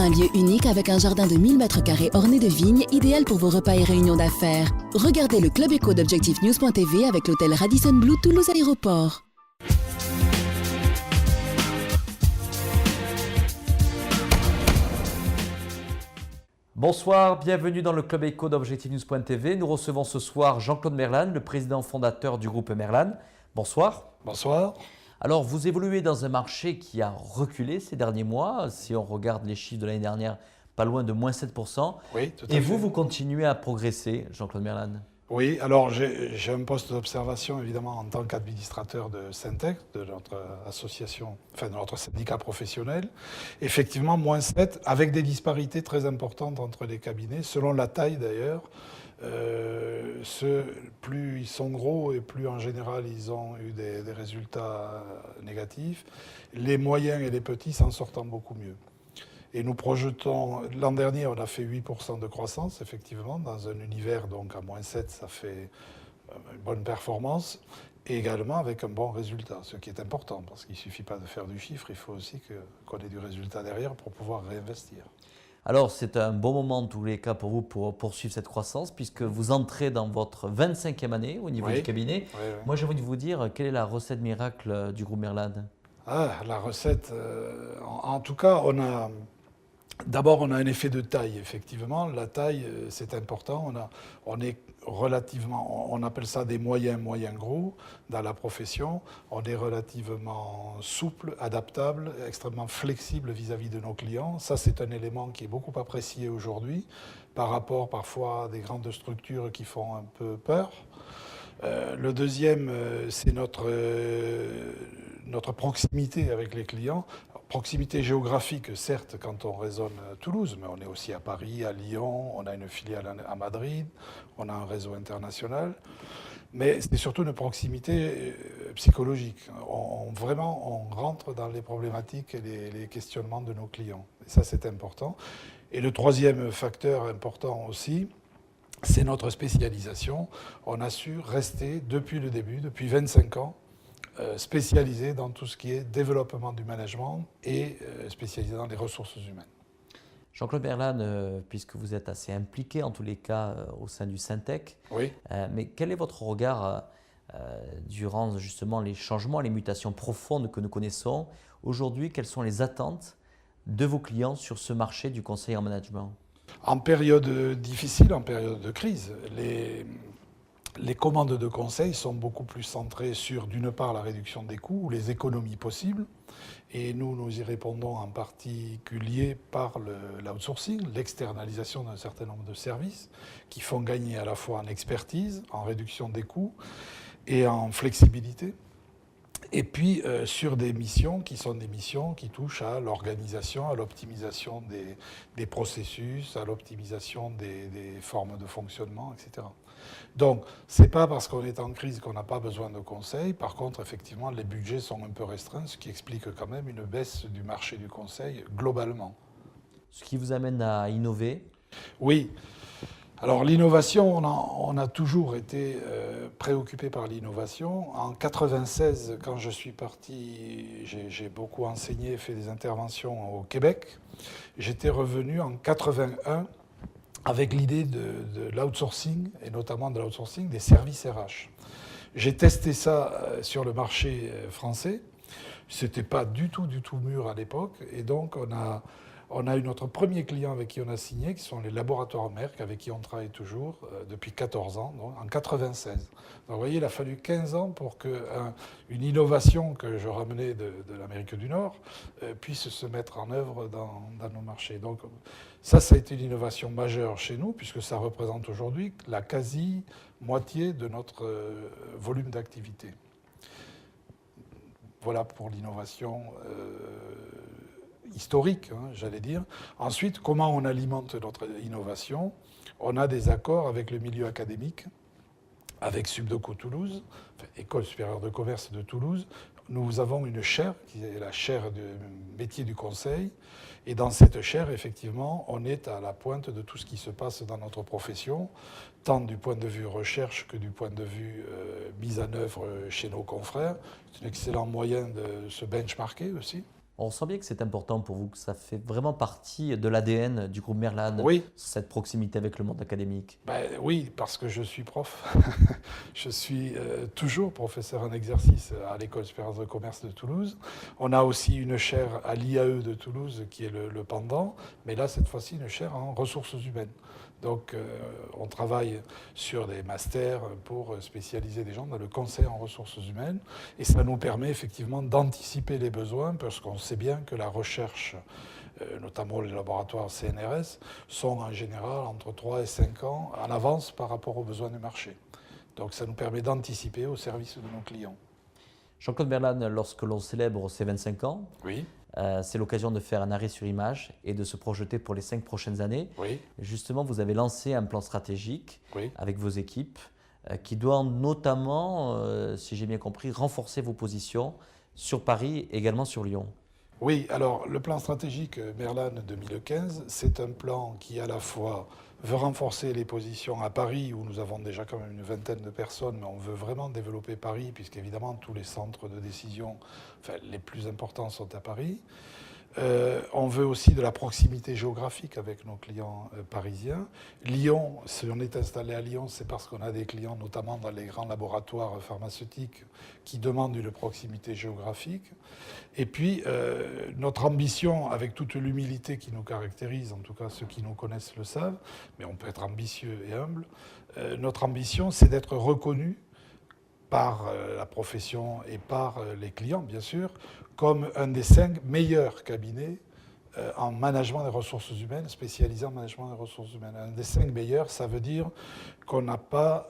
un lieu unique avec un jardin de 1000 m² orné de vignes, idéal pour vos repas et réunions d'affaires. Regardez le Club Éco d'ObjectifNews.tv avec l'hôtel Radisson Blu Toulouse Aéroport. Bonsoir, bienvenue dans le Club Éco d'ObjectifNews.tv. Nous recevons ce soir Jean-Claude Merlan, le président fondateur du groupe Merlan. Bonsoir. Bonsoir. Alors, vous évoluez dans un marché qui a reculé ces derniers mois. Si on regarde les chiffres de l'année dernière, pas loin de moins 7%. Oui, tout à fait. Et vous continuez à progresser, Jean-Claude Merlan? Oui, alors j'ai un poste d'observation évidemment en tant qu'administrateur de Syntec, de notre association, enfin de notre syndicat professionnel. Effectivement, moins 7, avec des disparités très importantes entre les cabinets, selon la taille d'ailleurs. Plus ils sont gros et plus en général ils ont eu des résultats négatifs. Les moyens et les petits s'en sortent beaucoup mieux. Et nous projetons, l'an dernier on a fait 8% de croissance effectivement, dans un univers donc à moins 7 ça fait une bonne performance. Et également avec un bon résultat, ce qui est important, parce qu'il ne suffit pas de faire du chiffre, il faut aussi qu'on ait du résultat derrière pour pouvoir réinvestir. Alors, c'est un bon moment en tous les cas pour vous pour poursuivre cette croissance, puisque vous entrez dans votre 25e année au niveau du cabinet. Oui. Moi, j'ai envie de vous dire, quelle est la recette miracle du groupe Merlan? La recette, en tout cas, d'abord, on a un effet de taille, effectivement. La taille, c'est important. On est relativement, on appelle ça des moyens gros dans la profession. On est relativement souple, adaptable, extrêmement flexible vis-à-vis de nos clients. Ça, c'est un élément qui est beaucoup apprécié aujourd'hui par rapport parfois à des grandes structures qui font un peu peur. Le deuxième, c'est notre proximité avec les clients. Proximité géographique, certes, quand on raisonne à Toulouse, mais on est aussi à Paris, à Lyon, on a une filiale à Madrid, on a un réseau international. Mais c'est surtout une proximité psychologique. Vraiment, on rentre dans les problématiques et les questionnements de nos clients. Et ça, c'est important. Et le troisième facteur important aussi, c'est notre spécialisation. On a su rester depuis le début, depuis 25 ans, spécialisé dans tout ce qui est développement du management et spécialisé dans les ressources humaines. Jean-Claude Merlan, puisque vous êtes assez impliqué en tous les cas au sein du Syntec, oui. Mais quel est votre regard durant justement les changements, les mutations profondes que nous connaissons aujourd'hui? Quelles sont les attentes de vos clients sur ce marché du conseil en management? En période difficile, en période de crise, les commandes de conseil sont beaucoup plus centrées sur, d'une part, la réduction des coûts ou les économies possibles. Et nous y répondons en particulier par l'outsourcing, l'externalisation d'un certain nombre de services qui font gagner à la fois en expertise, en réduction des coûts et en flexibilité. Et puis sur des missions qui sont des missions qui touchent à l'organisation, à l'optimisation des processus, à l'optimisation des formes de fonctionnement, etc. Donc, ce n'est pas parce qu'on est en crise qu'on n'a pas besoin de conseils. Par contre, effectivement, les budgets sont un peu restreints, ce qui explique quand même une baisse du marché du conseil globalement. Ce qui vous amène à innover? Oui. Alors l'innovation, on a toujours été préoccupé par l'innovation. En 1996, quand je suis parti, j'ai beaucoup enseigné, fait des interventions au Québec. J'étais revenu en 1981 avec l'idée de l'outsourcing, et notamment de l'outsourcing des services RH. J'ai testé ça sur le marché français. Ce n'était pas du tout mûr à l'époque. Et donc, on a eu notre premier client avec qui on a signé, qui sont les laboratoires Merck, avec qui on travaille toujours depuis 14 ans, donc, en 1996. Donc, vous voyez, il a fallu 15 ans pour qu'une innovation que je ramenais de l'Amérique du Nord puisse se mettre en œuvre dans nos marchés. Donc, ça a été une innovation majeure chez nous, puisque ça représente aujourd'hui la quasi-moitié de notre volume d'activité. Voilà pour l'innovation historique, j'allais dire. Ensuite, comment on alimente notre innovation? On a des accords avec le milieu académique, avec Subdeco Toulouse, École supérieure de commerce de Toulouse. Nous avons une chaire, qui est la chaire du métier du conseil. Et dans cette chaire, effectivement, on est à la pointe de tout ce qui se passe dans notre profession, tant du point de vue recherche que du point de vue mise en œuvre chez nos confrères. C'est un excellent moyen de se benchmarker aussi. On sent bien que c'est important pour vous, que ça fait vraiment partie de l'ADN du groupe Merlin, Oui. cette proximité avec le monde académique. Oui, parce que je suis prof. Je suis toujours professeur en exercice à l'École supérieure de commerce de Toulouse. On a aussi une chaire à l'IAE de Toulouse qui est le pendant, mais là, cette fois-ci, une chaire en ressources humaines. Donc, on travaille sur des masters pour spécialiser des gens dans le conseil en ressources humaines. Et ça nous permet effectivement d'anticiper les besoins, parce qu'on sait bien que la recherche, notamment les laboratoires CNRS, sont en général entre 3 et 5 ans en avance par rapport aux besoins du marché. Donc, ça nous permet d'anticiper au service de nos clients. Jean-Claude Merlin, lorsque l'on célèbre ses 25 ans, Oui. C'est l'occasion de faire un arrêt sur image et de se projeter pour les 5 prochaines années. Oui. Justement, vous avez lancé un plan stratégique Oui. avec vos équipes qui doit notamment, si j'ai bien compris, renforcer vos positions sur Paris et également sur Lyon. Oui, alors le plan stratégique Merlin 2015, c'est un plan qui à la fois veut renforcer les positions à Paris, où nous avons déjà quand même une vingtaine de personnes, mais on veut vraiment développer Paris, puisqu'évidemment tous les centres de décision, enfin les plus importants sont à Paris. On veut aussi de la proximité géographique avec nos clients parisiens. Lyon, si on est installé à Lyon, c'est parce qu'on a des clients, notamment dans les grands laboratoires pharmaceutiques, qui demandent une proximité géographique. Et puis, notre ambition, avec toute l'humilité qui nous caractérise, en tout cas ceux qui nous connaissent le savent, mais on peut être ambitieux et humble, notre ambition, c'est d'être reconnu par la profession et par les clients, bien sûr, comme un des 5 meilleurs cabinets en management des ressources humaines, spécialisé en management des ressources humaines. Un des 5 meilleurs, ça veut dire qu'on n'a pas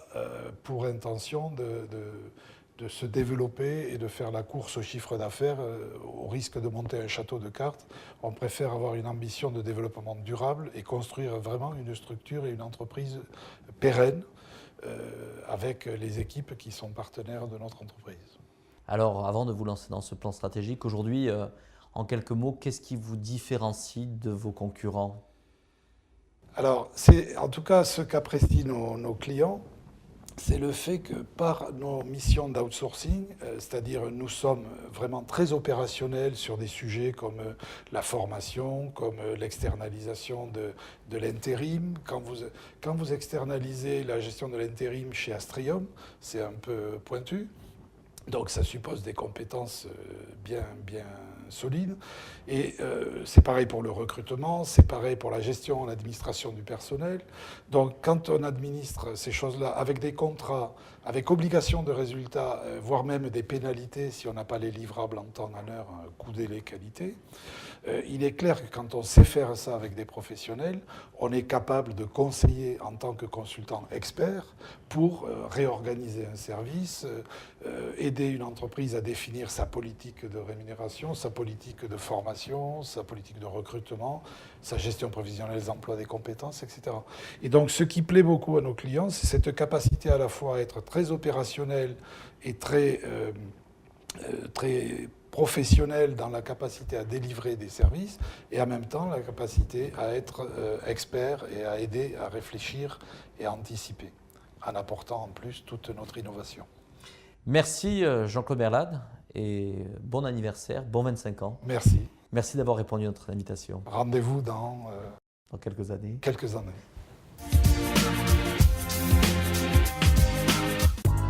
pour intention de se développer et de faire la course au chiffre d'affaires au risque de monter un château de cartes. On préfère avoir une ambition de développement durable et construire vraiment une structure et une entreprise pérenne avec les équipes qui sont partenaires de notre entreprise. Alors, avant de vous lancer dans ce plan stratégique, aujourd'hui, en quelques mots, qu'est-ce qui vous différencie de vos concurrents? Alors, c'est en tout cas ce qu'apprécient nos clients, c'est le fait que par nos missions d'outsourcing, c'est-à-dire nous sommes vraiment très opérationnels sur des sujets comme la formation, comme l'externalisation de l'intérim. Quand vous externalisez la gestion de l'intérim chez Astrium, c'est un peu pointu. Donc ça suppose des compétences bien solides. Et c'est pareil pour le recrutement, c'est pareil pour la gestion, l'administration du personnel. Donc quand on administre ces choses-là avec des contrats, avec obligation de résultats, voire même des pénalités si on n'a pas les livrables en temps, en heure, coût, délai, qualité, il est clair que quand on sait faire ça avec des professionnels, on est capable de conseiller en tant que consultant expert pour réorganiser un service, aider une entreprise à définir sa politique de rémunération, sa politique de formation, sa politique de recrutement, sa gestion prévisionnelle des emplois, des compétences, etc. Et donc ce qui plaît beaucoup à nos clients, c'est cette capacité à la fois à être très opérationnel et très professionnel dans la capacité à délivrer des services et en même temps la capacité à être expert et à aider à réfléchir et à anticiper, en apportant en plus toute notre innovation. Merci Jean-Claude Merlin et bon anniversaire, bon 25 ans. Merci. Merci d'avoir répondu à notre invitation. Rendez-vous dans quelques années. Quelques années.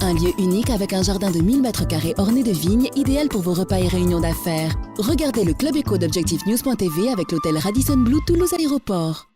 Un lieu unique avec un jardin de 1000 m² orné de vignes, idéal pour vos repas et réunions d'affaires. Regardez le Club Éco d'Objectif News.tv avec l'hôtel Radisson Blu Toulouse Aéroport.